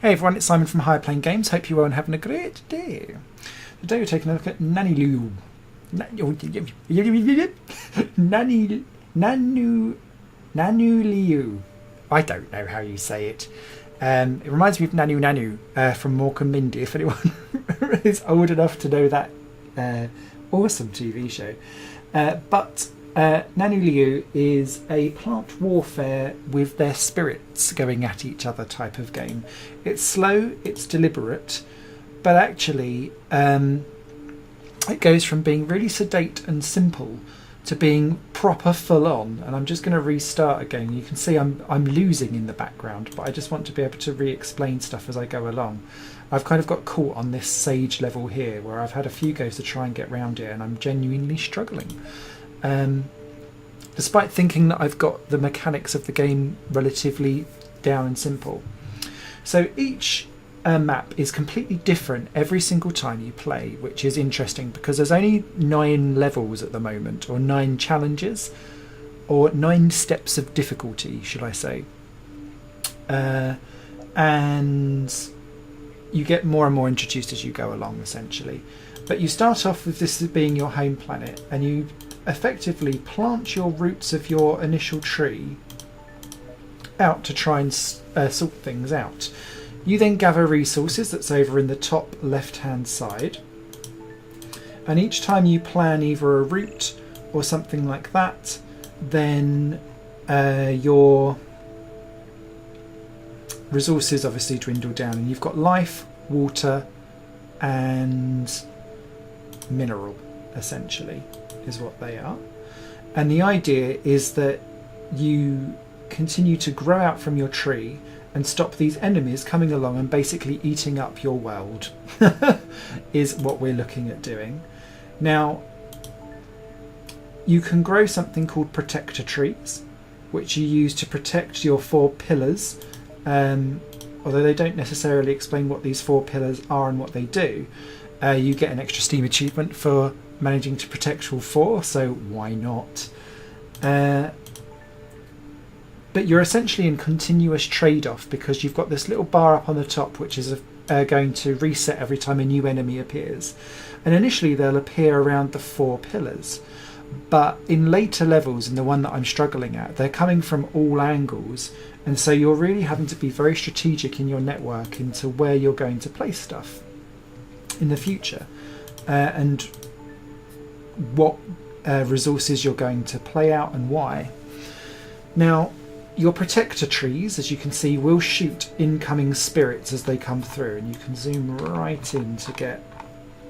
Hey everyone, it's Simon from Higher Plane Games. Hope you're all having a great day. Today we're taking a look at Nanuleu. Nanuleu. I don't know how you say it. It reminds me of Nanu from Mork and Mindy, if anyone is old enough to know that awesome TV show. But Nanuleu is a plant warfare with their spirits going at each other type of game. It's slow, it's deliberate, but actually it goes from being really sedate and simple to being proper full on. And I'm just going to restart again. You can see I'm losing in the background, but I just want to be able to re-explain stuff as I go along. I've kind of got caught on this sage level here where I've had a few goes to try and get round it and I'm genuinely struggling. Despite thinking that I've got the mechanics of the game relatively down and simple. So each map is completely different every single time you play, which is interesting because there's only 9 levels at the moment, or 9 challenges, or 9 steps of difficulty, should I say. And you get more and more introduced as you go along, essentially. But you start off with this being your home planet, and you effectively plant your roots of your initial tree out to try and sort things out. You then gather resources, that's over in the top left hand side, and each time you plan either a route or something like that, then your resources obviously dwindle down, and you've got life, water and mineral, essentially is what they are. And the idea is that you continue to grow out from your tree and stop these enemies coming along and basically eating up your world is what we're looking at doing. Now you can grow something called protector trees, which you use to protect your 4 pillars, although they don't necessarily explain what these 4 pillars are and what they do. You get an extra Steam achievement for managing to protect all 4, so why not? But you're essentially in continuous trade-off because you've got this little bar up on the top which is going to reset every time a new enemy appears. And initially they'll appear around the 4 pillars, but in later levels, in the one that I'm struggling at, they're coming from all angles, and so you're really having to be very strategic in your network into where you're going to place stuff in the future, and what resources you're going to play out and why. Now your protector trees, as you can see, will shoot incoming spirits as they come through, and you can zoom right in to get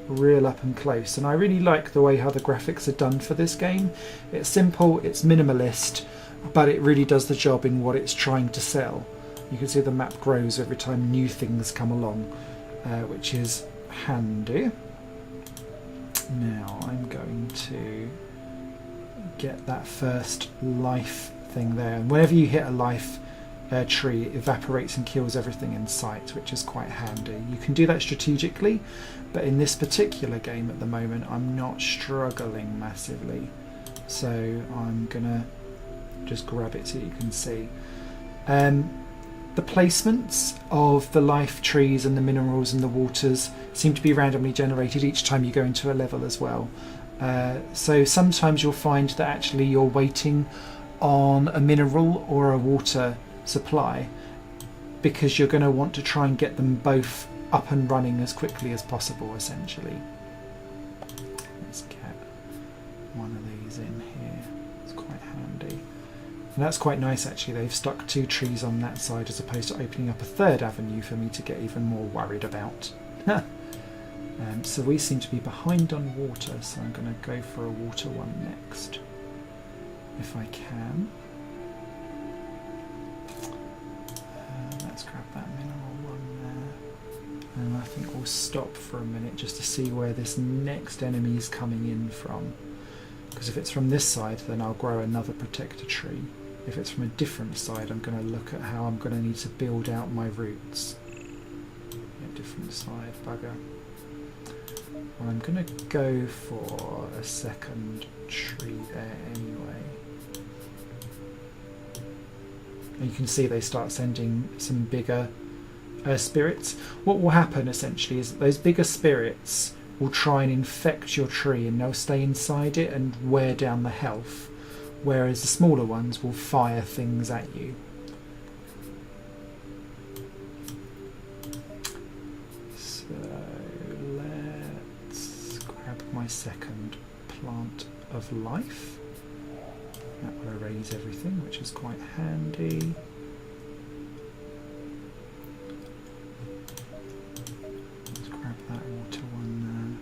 real up and close. And I really like the way how the graphics are done for this game. It's simple, it's minimalist, but it really does the job in what it's trying to sell. You can see the map grows every time new things come along, which is handy. Now I'm going to get that first life thing there, and whenever you hit a life tree, it evaporates and kills everything in sight, which is quite handy. You can do that strategically, but in this particular game at the moment I'm not struggling massively, so I'm gonna just grab it so you can see. The placements of the life trees and the minerals and the waters seem to be randomly generated each time you go into a level as well. So sometimes you'll find that actually you're waiting on a mineral or a water supply because you're going to want to try and get them both up and running as quickly as possible, essentially. Let's get one of these in here. It's quite handy. And that's quite nice actually. They've stuck 2 trees on that side as opposed to opening up a 3rd avenue for me to get even more worried about. So we seem to be behind on water, so I'm going to go for a water one next, if I can. Let's grab that mineral one there. And I think we'll stop for a minute just to see where this next enemy is coming in from. Because if it's from this side, then I'll grow another protector tree. If it's from a different side, I'm going to look at how I'm going to need to build out my roots. A different side, bugger. Well, I'm going to go for a second tree there anyway. And you can see they start sending some bigger spirits, what will happen essentially is that those bigger spirits will try and infect your tree, and they'll stay inside it and wear down the health, whereas the smaller ones will fire things at you. So let's grab my second plant of life. That will erase everything, which is quite handy. Let's grab that water one there.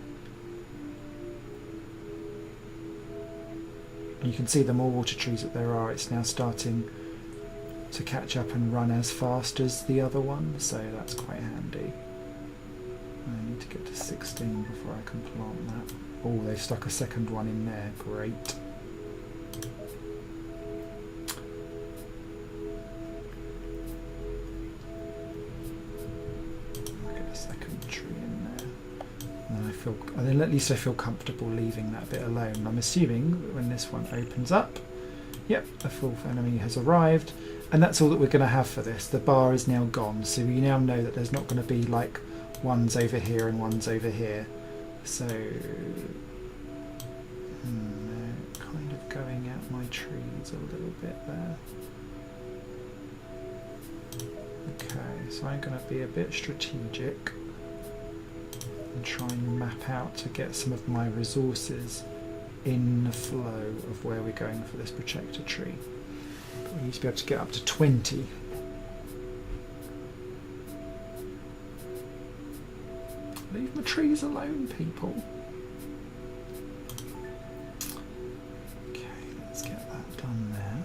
And you can see the more water trees that there are, it's now starting to catch up and run as fast as the other one, so that's quite handy. I need to get to 16 before I can plant that. Oh, they've stuck a second one in there, great. And then at least I feel comfortable leaving that bit alone. I'm assuming that when this one opens up, yep, a fourth enemy has arrived, and that's all that we're going to have for this. The bar is now gone, so we now know that there's not going to be like ones over here and ones over here. So they're kind of going at my trees a little bit there. Okay, so I'm going to be a bit strategic and try and map out to get some of my resources in the flow of where we're going for this protector tree. But we need to be able to get up to 20. Leave my trees alone, people. Okay, let's get that done there.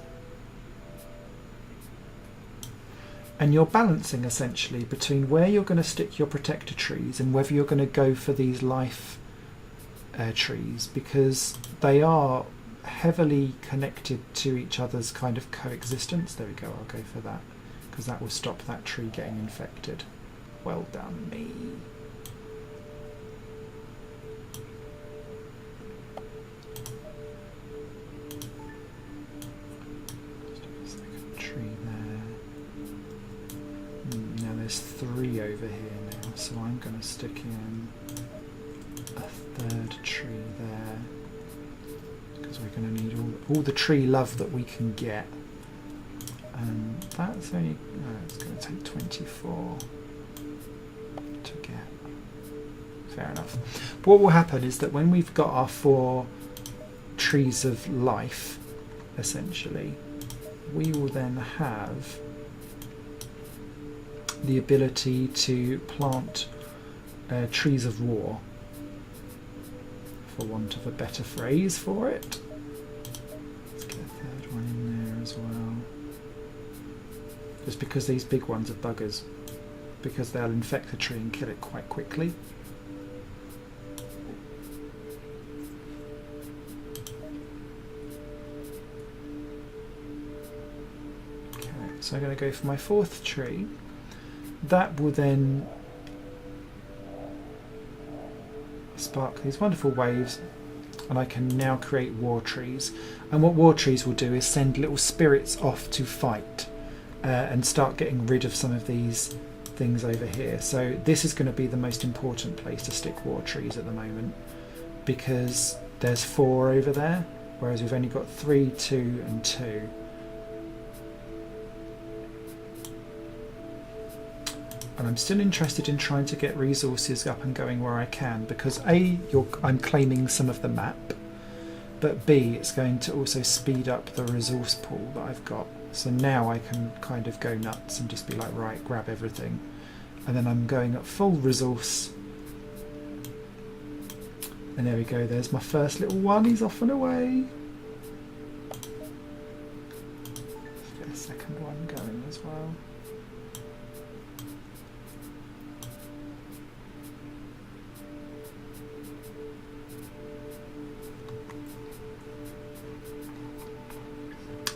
And you're balancing essentially between where you're going to stick your protector trees and whether you're going to go for these life trees, because they are heavily connected to each other's kind of coexistence. There we go, I'll go for that, because that will stop that tree getting infected. Well done, me. There's 3 over here now, so I'm going to stick in a third tree there, because we're going to need all the tree love that we can get, and that's only, it's going to take 24 to get. Fair enough. But what will happen is that when we've got our 4 trees of life, essentially, we will then have the ability to plant trees of war, for want of a better phrase for it. Let's get a third one in there as well. Just because these big ones are buggers, because they'll infect the tree and kill it quite quickly. Okay, so I'm going to go for my 4th tree. That will then spark these wonderful waves, and I can now create war trees. And what war trees will do is send little spirits off to fight and start getting rid of some of these things over here. So this is going to be the most important place to stick war trees at the moment, because there's 4 over there, whereas we've only got 3, 2 and 2. And I'm still interested in trying to get resources up and going where I can, because A, I'm claiming some of the map, but B, it's going to also speed up the resource pool that I've got. So now I can kind of go nuts and just be like, right, grab everything. And then I'm going at full resource. And there we go, there's my first little one, he's off and away. Let's get a second one going as well.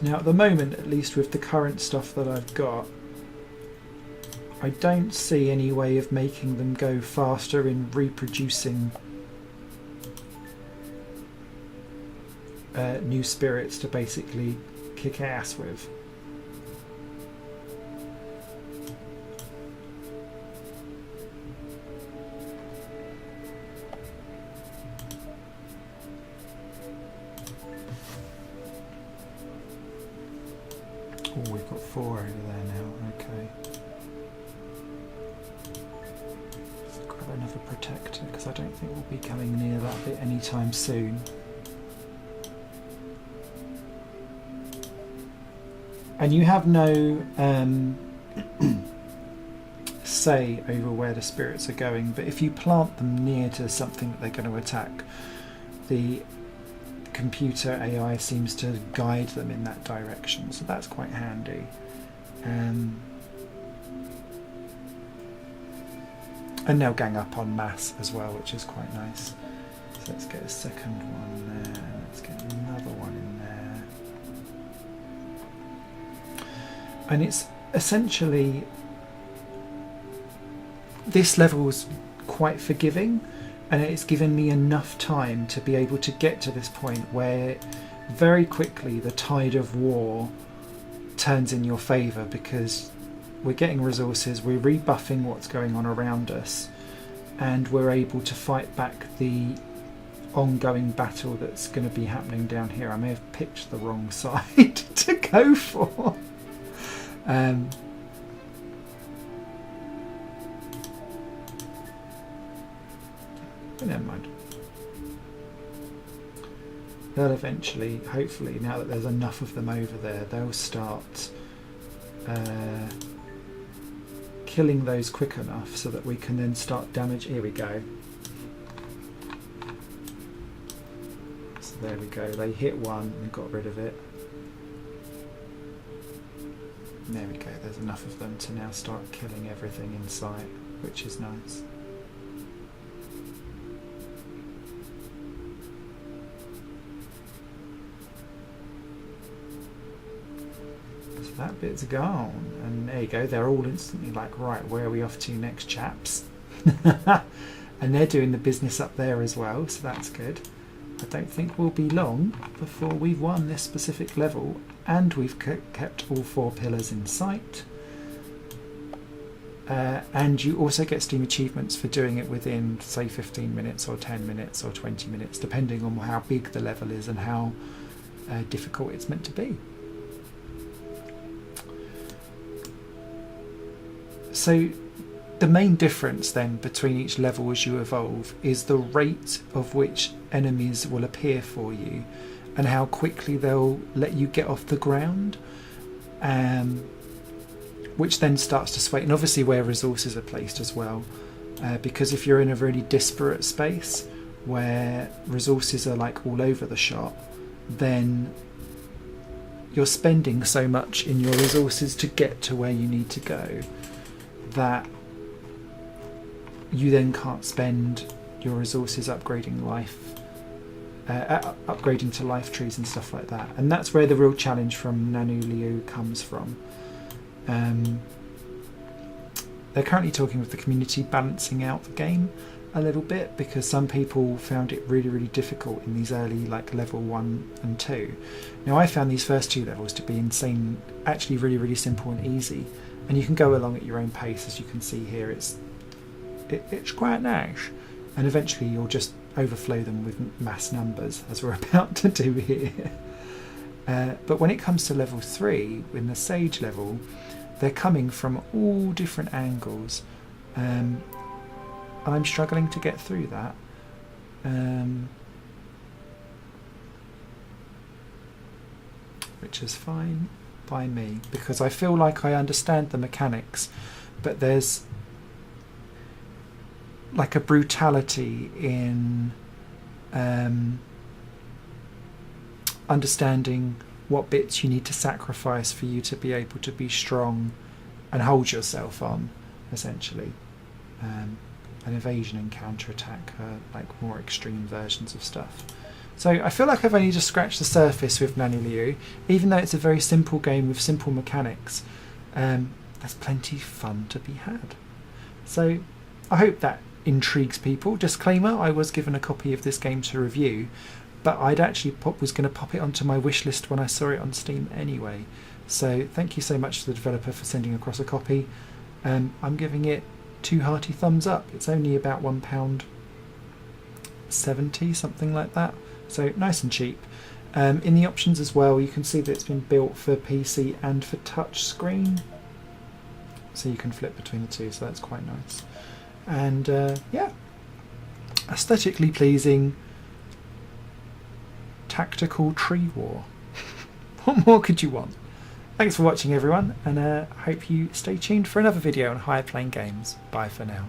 Now at the moment, at least with the current stuff that I've got, I don't see any way of making them go faster in reproducing new spirits to basically kick ass with. got 4 over there now. Okay. Grab another protector because I don't think we'll be coming near that bit anytime soon. And you have no say over where the spirits are going, but if you plant them near to something that they're going to attack, the computer AI seems to guide them in that direction, so that's quite handy. And they'll gang up en masse as well, which is quite nice. So let's get a second one there, let's get another one in there. And it's essentially, this level's quite forgiving, and it's given me enough time to be able to get to this point where very quickly the tide of war turns in your favour, because we're getting resources, we're rebuffing what's going on around us, and we're able to fight back the ongoing battle that's going to be happening down here. I may have picked the wrong side to go for. But never mind. They'll eventually, hopefully, now that there's enough of them over there, they'll start killing those quick enough so that we can then start damage. Here we go. So there we go. They hit one and got rid of it. There we go. There's enough of them to now start killing everything in sight, which is nice. That bit's gone, and there you go, they're all instantly like, right, where are we off to next, chaps? And they're doing the business up there as well, so that's good. I don't think we'll be long before we've won this specific level, and we've kept all 4 pillars in sight. And you also get Steam achievements for doing it within, say, 15 minutes or 10 minutes or 20 minutes, depending on how big the level is and how difficult it's meant to be. So the main difference then between each level as you evolve is the rate of which enemies will appear for you and how quickly they'll let you get off the ground, which then starts to sway, and obviously where resources are placed as well, because if you're in a really disparate space where resources are like all over the shop, then you're spending so much in your resources to get to where you need to go that you then can't spend your resources upgrading upgrading to life trees and stuff like that. And that's where the real challenge from Nanuleu comes from. They're currently talking with the community, balancing out the game a little bit, because some people found it really, really difficult in these early, like level 1 and 2. Now I found these first 2 levels to be insane, actually really, really simple and easy. And you can go along at your own pace, as you can see here. It's quite nice, and eventually you'll just overflow them with mass numbers, as we're about to do here. But when it comes to level 3, in the Sage level, they're coming from all different angles, and I'm struggling to get through that. Which is fine by me, because I feel like I understand the mechanics, but there's like a brutality in understanding what bits you need to sacrifice for you to be able to be strong and hold yourself on, essentially. An evasion and counter-attack are like more extreme versions of stuff. So I feel like I've only just scratched the surface with Nanuleu. Even though it's a very simple game with simple mechanics, there's plenty of fun to be had. So I hope that intrigues people. Disclaimer, I was given a copy of this game to review, but I'd actually was going to pop it onto my wish list when I saw it on Steam anyway. So thank you so much to the developer for sending across a copy. I'm giving it 2 hearty thumbs up. It's only about £1.70, something like that. So nice and cheap. In the options as well, you can see that it's been built for PC and for touch screen, so you can flip between the two, so that's quite nice. And yeah, aesthetically pleasing tactical tree war. What more could you want? Thanks for watching everyone, and hope you stay tuned for another video on Higher Plane Games. Bye for now.